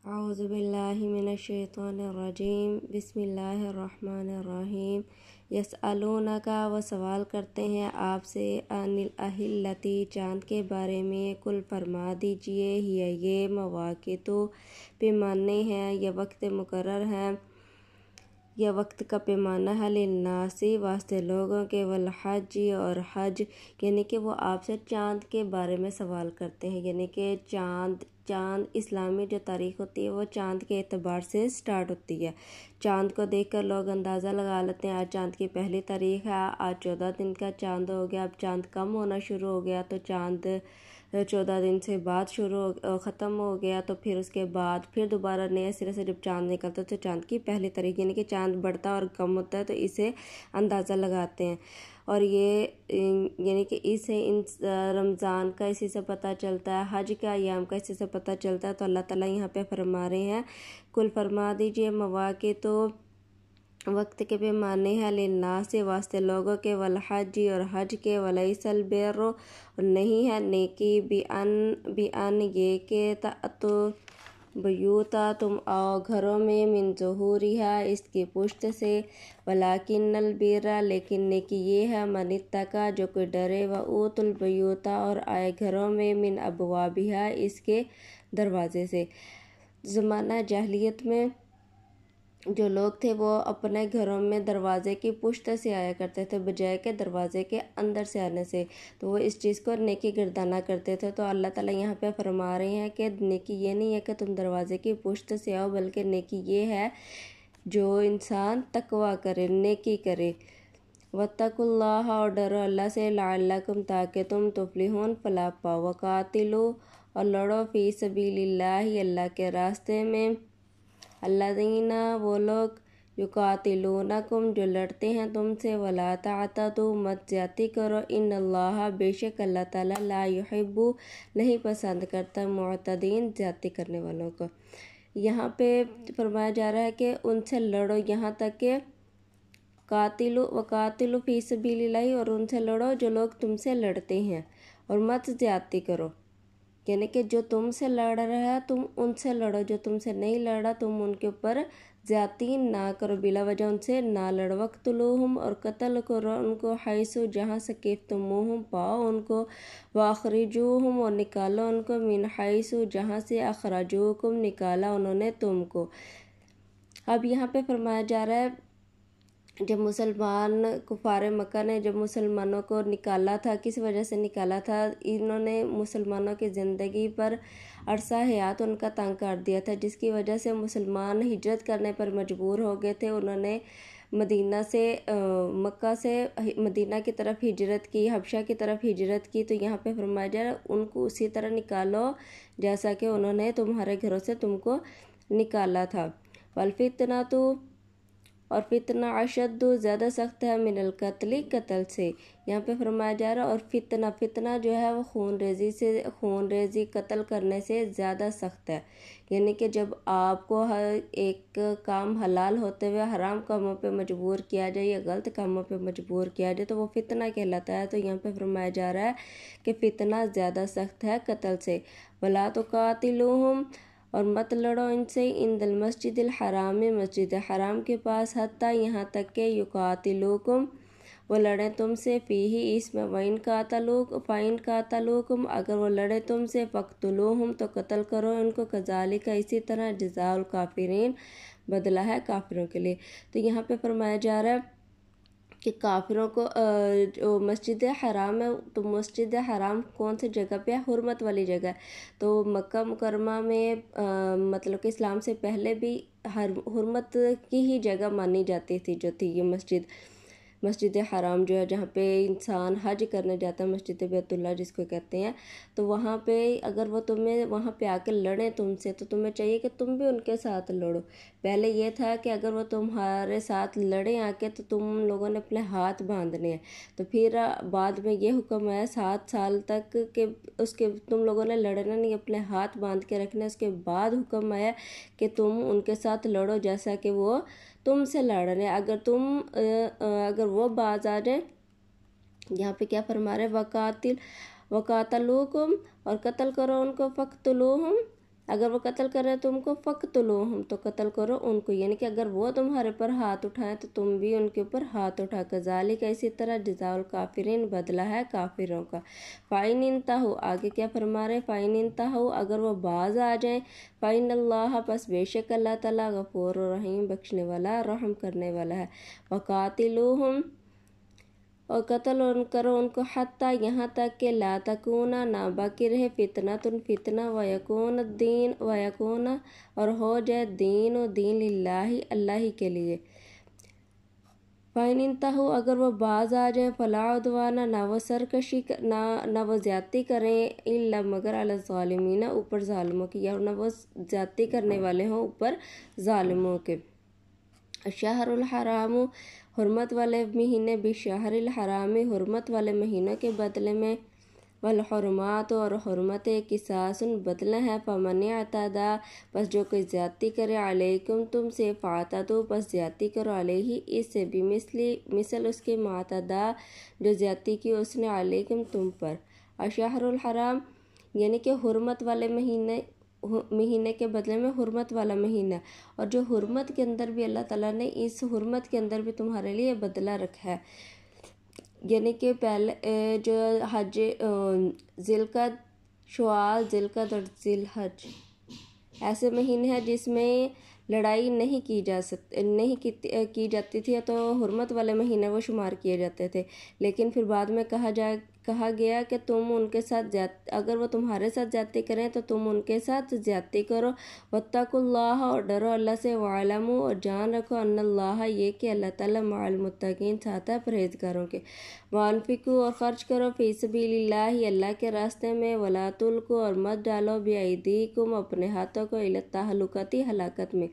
اعوذ باللہ من الشیطان الرجیم بسم اللہ الرحمن الرحیم یسألونک وہ سوال کرتے ہیں آپ سے عن الاہلتی چاند کے بارے میں کل فرما دیجئے یہ مواقع پیمانے ہیں یا وقت مقرر ہیں یا وقت کا پیمانہ ہے للناسی واسطے لوگوں کے والحج اور حج یعنی کہ وہ آپ سے چاند کے بارے میں سوال کرتے ہیں یعنی کہ چاند اسلامی جو تاریخ ہوتی ہے وہ چاند کے اعتبار سے سٹارٹ ہوتی ہے۔ چاند کو دیکھ کر لوگ اندازہ لگا لیتے ہیں آج چاند کی پہلی تاریخ ہے، آج 14 دن کا چاند ہو گیا، اب چاند کم ہونا شروع ہو گیا تو چاند 14 دن سے بعد ختم ہو گیا تو پھر اس کے بعد پھر دوبارہ نئے سرے سے جب چاند نکلتا تو چاند کی پہلی تاریخ یعنی کہ چاند بڑھتا اور کم ہوتا ہے تو اسے اندازہ لگاتے ہیں۔ اور یہ یعنی کہ اسے رمضان کا اسی سے پتہ چلتا ہے، حج کا ایام کا اسی سے پتہ چلتا ہے۔ تو اللہ تعالیٰ یہاں پہ فرما رہے ہیں کل فرما دیجئے مواقع تو وقت کے پیمانے ہیں للناس واسطے لوگوں کے والحج اور حج کے ولیس البر اور نہیں ہے نیکی بیان یہ کہ تأتو بیوتا تم آؤ گھروں میں من ظہورہا اس کی پشت سے ولیکن البر لیکن نیکی یہ ہے من اتقی جو کوئی ڈرے وأوت البیوتا اور آئے گھروں میں من ابوابہا اس کے دروازے سے۔ زمانہ جاہلیت میں جو لوگ تھے وہ اپنے گھروں میں دروازے کی پشت سے آیا کرتے تھے بجائے کہ دروازے کے اندر سے آنے سے، تو وہ اس چیز کو نیکی گردانا کرتے تھے۔ تو اللہ تعالیٰ یہاں پہ فرما رہے ہیں کہ نیکی یہ نہیں ہے کہ تم دروازے کی پشت سے آؤ بلکہ نیکی یہ ہے جو انسان تقوی کرے، نیکی کرے۔ واتقوا اللہ اور ڈرو اللہ سے لعلکم تاکہ تم تفلحون فلاح پاؤ۔ وقاتلوا اور لڑو فی سبیل اللہ اللہ کے راستے میں الذین وہ لوگ یقاتلونکم جو لڑتے ہیں تم سے ولا تعتدوا مت زیادتی کرو ان اللہ بے شک اللہ تعالیٰ لا یحب نہیں پسند کرتا معتدین زیادتی کرنے والوں کو۔ یہاں پہ فرمایا جا رہا ہے کہ ان سے لڑو یہاں تک کہ وقاتلوا فی سبیل اللہ اور ان سے لڑو جو لوگ تم سے لڑتے ہیں اور مت زیادتی کرو یعنی کہ جو تم سے لڑ رہا ہے تم ان سے لڑو، جو تم سے نہیں لڑا تم ان کے اوپر زیادتی نہ کرو، بلا وجہ ان سے نہ لڑو۔ وقتلوہم اور قتل کرو ان کو حیث جہاں ثقفتموہم پاؤ ان کو، واخرجوہم اور نکالو ان کو من حیث جہاں سے اخرجوکم نکالا انہوں نے تم کو۔ اب یہاں پہ فرمایا جا رہا ہے جب کفار مکہ نے جب مسلمانوں کو نکالا تھا کس وجہ سے نکالا تھا، انہوں نے مسلمانوں کی زندگی پر عرصہ حیات ان کا تنگ کر دیا تھا جس کی وجہ سے مسلمان ہجرت کرنے پر مجبور ہو گئے تھے۔ انہوں نے مکہ سے مدینہ کی طرف ہجرت کی، حبشہ کی طرف ہجرت کی، تو یہاں پہ فرمایا جا رہا ہے ان کو اسی طرح نکالو جیسا کہ انہوں نے تمہارے گھروں سے تم کو نکالا تھا۔ والفتنۃ اور فتنہ اشد زیادہ سخت ہے من القتل قتل سے، یہاں پہ فرمایا جا رہا ہے اور فتنہ جو ہے وہ خون ریزی قتل کرنے سے زیادہ سخت ہے، یعنی کہ جب آپ کو ایک کام حلال ہوتے ہوئے حرام کاموں پہ مجبور کیا جائے یا غلط کاموں پہ مجبور کیا جائے تو وہ فتنہ کہلاتا ہے۔ تو یہاں پہ فرمایا جا رہا ہے کہ فتنہ زیادہ سخت ہے قتل سے۔ ولا تقاتلوہم اور مت لڑو ان سے عند المسجد الحرام مسجد حرام کے پاس حتیٰ یہاں تک کہ یقاتلوکم وہ لڑیں تم سے فیہ اس میں فَإِن قَاتَلُوكُمْ اگر وہ لڑے تم سے فَاقْتُلُوهُمْ تو قتل کرو ان کو کذالک اسی طرح جزاء الکافرین بدلہ ہے کافروں کے لیے۔ تو یہاں پہ فرمایا جا رہا ہے کہ کافروں کو جو مسجد حرام ہے تو مسجد حرام کون سی جگہ پہ ہے؟ حرمت والی جگہ ہے۔ تو مکہ مکرمہ میں مطلب کہ اسلام سے پہلے بھی حرمت کی ہی جگہ مانی جاتی تھی جو تھی یہ مسجد حرام جو ہے جہاں پہ انسان حج کرنے جاتا ہے، مسجد بیت اللہ جس کو کہتے ہیں، تو وہاں پہ اگر وہ تمہیں وہاں پہ آ کے لڑیں تم سے تو تمہیں چاہیے کہ تم بھی ان کے ساتھ لڑو۔ پہلے یہ تھا کہ اگر وہ تمہارے ساتھ لڑیں آ کے تو تم لوگوں نے اپنے ہاتھ باندھنے ہیں، تو پھر بعد میں یہ حکم ہے 7 سال تک کہ تم لوگوں نے لڑنا نہیں، اپنے ہاتھ باندھ کے رکھنا۔ اس کے بعد حکم آیا کہ تم ان کے ساتھ لڑو جیسا کہ وہ تم سے لڑ رہے ہیں، اگر وہ باز آ جائیں۔ یہاں پہ کیا فرما رہے وقاتلوکم اور قتل کرو ان کو فقتلوہم اگر وہ قتل کریں تم کو فقتلوہم تو قتل کرو ان کو، یعنی کہ اگر وہ تمہارے پر ہاتھ اٹھائیں تو تم بھی ان کے اوپر ہاتھ اٹھا کر، ذالک اسی طرح جزاء الکافرین بدلہ ہے کافروں کا۔ فَإِنِ انتہوا آگے کیا فرما رہے ہیں، فَإِنِ انتہوا اگر وہ باز آ جائیں، فَإِنَّ اللَّهَ پس بے شک اللہ تعالیٰ غفور رحیم بخشنے والا رحم کرنے والا ہے۔ وَقَاتِلُوهُمْ اور قتل کرو ان کو، حتیٰ یہاں تک کہ لا تکونا نہ باقی رہے فتنۃ فتنہ، ویکون الدین ویکون اور ہو جائے دین و دین للہ اللہ ہی کے لیے۔ فَإِنِ انتہوا اگر وہ باز آ جائیں، فلا عدوان نہ وہ سرکشی نہ وہ زیادتی کریں، الا مگر علی الظالمین اوپر ظالموں کی، یا نہ وہ زیادتی کرنے والے ہوں اوپر ظالموں کے۔ الشہر الحرام حرمت والے مہینے، بشہر الحرام حرمت والے مہینوں کے بدلے میں، والحرمات اور حرمت قصاص بدلہ ہے، فمن اعتدی پس جو کوئی زیادتی کرے، علیکم تم سے، فاعتدوا پس زیادتی کرو، علیہ اس سے، مثل اس کے معتدی جو زیادتی کی اس نے، علیکم تم پر۔ الشہر الحرام یعنی کہ حرمت والے مہینے کے بدلے میں حرمت والا مہینہ، اور جو حرمت کے اندر بھی اللہ تعالیٰ نے اس حرمت کے اندر بھی تمہارے لیے بدلہ رکھا ہے، یعنی کہ پہلے جو حج ذوالقعدہ، شوال، ذوالقعدہ اور ذوالحج ایسے مہینے ہیں جس میں لڑائی نہیں کی جاتی تھی، تو حرمت والے مہینے وہ شمار کیے جاتے تھے، لیکن پھر بعد میں کہا گیا کہ تم ان کے ساتھ اگر وہ تمہارے ساتھ زیادتی کریں تو تم ان کے ساتھ زیادتی کرو، واتقوا اللہ اور ڈرو اللہ سے، وَاعْلَمُوا اور جان رکھو، ان اللہ یہ کہ اللہ تعالیٰ مع المتقین ساتھ ہے پرہیزگاروں کے۔ وَأَنفِقُوا اور خرچ کرو، فی سبیل اللہ اللہ کے راستے میں، وَلَا تُلْقُوا اور مت ڈالو، بِأَیْدِیکُم اپنے ہاتھوں کو، إِلَى التَّهْلُکَةِ ہلاکت میں،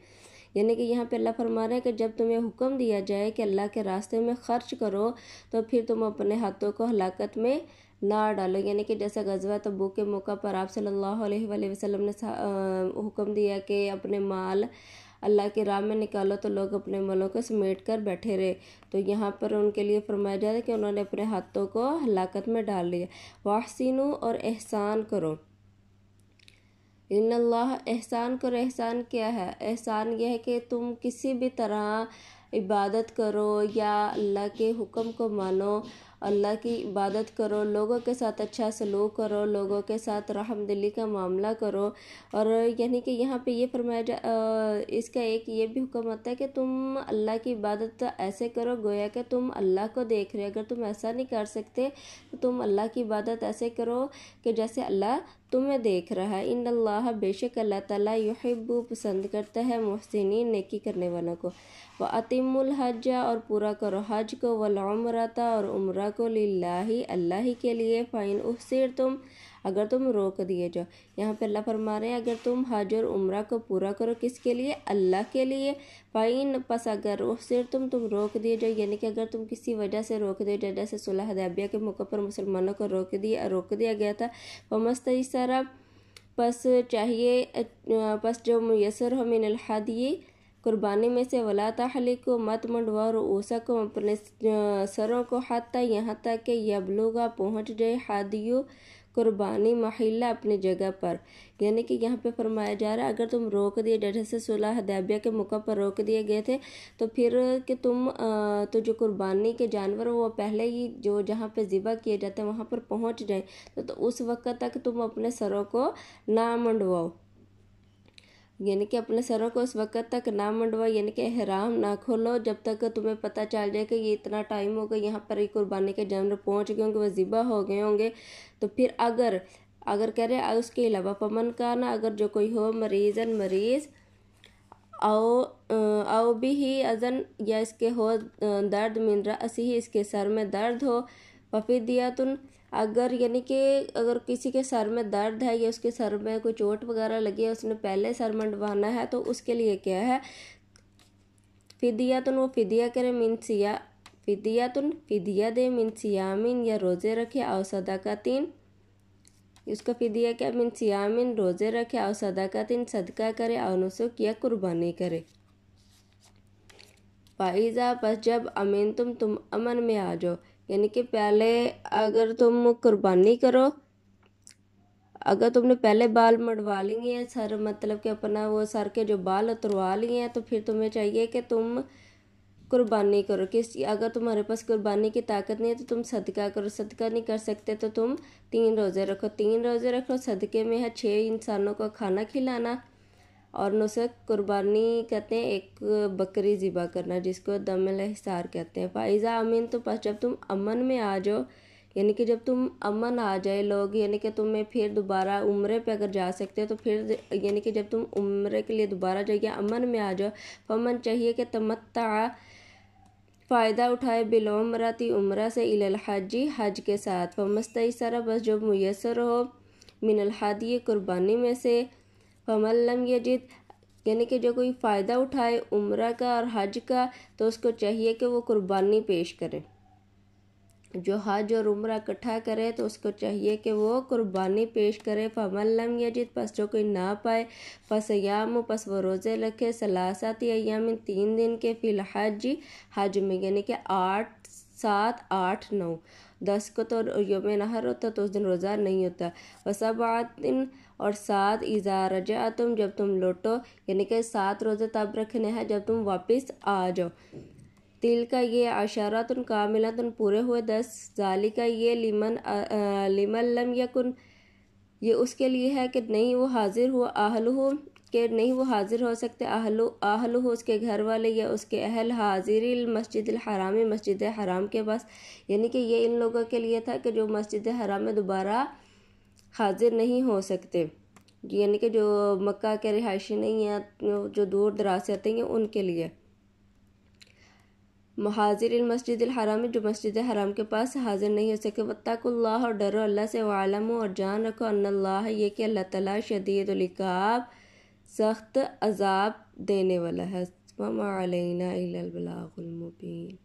یعنی کہ یہاں پہ اللہ فرما رہے ہیں کہ جب تمہیں حکم دیا جائے کہ اللہ کے راستے میں خرچ کرو تو پھر تم اپنے ہاتھوں کو ہلاکت میں نہ ڈالو، یعنی کہ جیسا غزوہ تبوک کے موقع پر آپ صلی اللہ علیہ وآلہ وسلم نے حکم دیا کہ اپنے مال اللہ کی راہ میں نکالو، تو لوگ اپنے مالوں کو سمیٹ کر بیٹھے رہے، تو یہاں پر ان کے لیے فرمایا جاتا ہے کہ انہوں نے اپنے ہاتھوں کو ہلاکت میں ڈال لیا۔ وَأَحْسِنُوا اور احسان کرو، ان اللہ احسان کرو، احسان کیا ہے؟ احسان یہ ہے کہ تم کسی بھی طرح عبادت کرو یا اللہ کے حکم کو مانو، اللہ کی عبادت کرو، لوگوں کے ساتھ اچھا سلوک کرو، لوگوں کے ساتھ رحم دلی کا معاملہ کرو، اور یعنی کہ یہاں پہ یہ فرمایا اس کا ایک یہ بھی حکم ہوتا ہے کہ تم اللہ کی عبادت ایسے کرو گویا کہ تم اللہ کو دیکھ رہے، اگر تم ایسا نہیں کر سکتے تو تم اللہ کی عبادت ایسے کرو کہ جیسے اللہ تمہیں دیکھ رہا ہے۔ ان اللہ بے شک اللہ تعالیٰ یحب پسند کرتا ہے محسنین نیکی کرنے والوں کو۔ وَأَتِمُّوا الْحَجَّ اور پورا کرو حج کو، وَالْعُمْرَةَ اور عمرہ کو، للہ اللہ ہی کے لیے، فَإِنْ أُحْصِرْتُمْ اگر تم روک دیے جاؤ، یہاں پہ اللہ فرما رہے ہیں اگر تم حج اور عمرہ کو پورا کرو، کس کے لیے؟ اللہ کے لیے۔ فَإِنْ پس اگر أُحْصِرْتُمْ تم روک دیے جاؤ، یعنی کہ اگر تم کسی وجہ سے روک دیے جاؤ، جیسے صلح حدیبیہ کے موقع پر مسلمانوں کو روک دیا گیا تھا، فَمَسْتَيْسَرَ پس جو میسر ہو، من الحدی قربانی میں سے، ولا تحلقوا مت منڈواؤ، رؤوسکم اپنے سروں کو، حتیٰ یہاں تک کہ یبلغ پہنچ جائے، ہدیو قربانی محلہ اپنی جگہ پر، یعنی کہ یہاں پہ فرمایا جا رہا ہے اگر تم روک دیے، جیسے صلح حدیبیہ کے موقع پر روک دیے گئے تھے، تو پھر کہ تم تو جو قربانی کے جانور وہ پہلے ہی جو جہاں پہ ذبح کیے جاتے ہیں وہاں پر پہنچ جائیں، تو اس وقت تک تم اپنے سروں کو نہ منڈواؤ، یعنی کہ اپنے سروں کو اس وقت تک نہ منڈواؤ، یعنی کہ احرام نہ کھولو جب تک تمہیں پتہ چل جائے کہ یہ اتنا ٹائم ہو گیا، یہاں پر ہی قربانی کے جانور پہنچ گئے ہوں گے، وہ ذبح ہو گئے ہوں گے، تو پھر اگر کہہ رہے اس کے علاوہ فمن کان اگر جو کوئی ہو مریض او بھی ہی اذن یا اس کے ہو درد، من رأسہ اس کے سر میں درد ہو، ففدیۃ اگر یعنی کہ اگر کسی کے سر میں درد ہے یا اس کے سر میں کوئی چوٹ وغیرہ لگی ہے، اس نے پہلے سر منڈوانا ہے، تو اس کے لیے کیا ہے؟ فدیۃ وہ فدیہ کرے، فدیہ دے، من صیامین یا روزے رکھے، او صدقاتین اس کا فدیہ کیا؟ من صیامین روزے رکھے، او صدقاتین صدقہ کرے، او نسک یا قربانی کرے۔ فَإِذَا پس جب امنتم تم امن میں آ جاؤ، یعنی کہ پہلے اگر تم قربانی کرو، اگر تم نے پہلے بال مڑوا لیے ہیں سر مطلب کہ اپنا وہ سر کے جو بال اتروا لیے ہیں تو پھر تمہیں چاہیے کہ تم قربانی کرو. اگر تمہارے پاس قربانی کی طاقت نہیں ہے تو تم صدقہ کرو. صدقہ نہیں کر سکتے تو تم 3 روزے رکھو. 3 روزے رکھو. صدقے میں ہے 6 انسانوں کو کھانا کھلانا اور نسک قربانی کہتے ہیں ایک بکری ذبح کرنا جس کو دم الحصار کہتے ہیں. فائزہ امین تو پس جب تم امن میں آ جاؤ یعنی کہ جب تم امن آ جائے لوگ یعنی کہ تمہیں پھر دوبارہ عمرے پہ اگر جا سکتے ہو تو پھر یعنی کہ جب تم عمرے کے لیے دوبارہ جائیے امن میں آ جاؤ. فمن چاہیے کہ تمتع فائدہ اٹھائے بالعمرتی عمرہ سے الی الحج حج کے ساتھ. فمستیسر بس جو میسر ہو من الحدی قربانی میں سے. فمن لم یجد یعنی کہ جو کوئی فائدہ اٹھائے عمرہ کا اور حج کا تو اس کو چاہیے کہ وہ قربانی پیش کرے. جو حج اور عمرہ اکٹھا کرے تو اس کو چاہیے کہ وہ قربانی پیش کرے. فمن لم یجد پس جو کوئی نہ پائے فصیام پس وہ روزے رکھے 3 ایام 3 دن کے فی الحج حج میں یعنی کہ 8 7 8 9 10 کو تو یوم نحر ہوتا تو اس دن روزہ نہیں ہوتا. وسبعۃ اور 7 اذا رجعتم جب تم لوٹو یعنی کہ 7 روزے تب رکھنے ہیں جب تم واپس آ جاؤ. تل کا یہ عشرۃ کاملۃ پورے ہوئے 10. ذالک یہ لمن لم یکن یہ اس کے لیے ہے کہ نہیں وہ حاضر ہوا اہلہ کہ نہیں وہ حاضر ہو سکتے اہلہ اس کے گھر والے یا اس کے اہل حاضر المسجد الحرام مسجد حرام کے پاس. یعنی کہ یہ ان لوگوں کے لیے تھا کہ جو مسجد حرام میں دوبارہ حاضر نہیں ہو سکتے یعنی کہ جو مکہ کے رہائشی نہیں ہیں جو دور دراز سے آتے ہیں ان کے لیے. حاضر المسجد الحرام جو مسجد حرام کے پاس حاضر نہیں ہو سکے. واتقوا اللہ اور ڈرو اللہ سے. وعلموا اور جان رکھو ان اللہ یہ کہ اللہ تعالیٰ شدید العقاب سخت عذاب دینے والا ہے. وما علینا الا البلاغ المبین.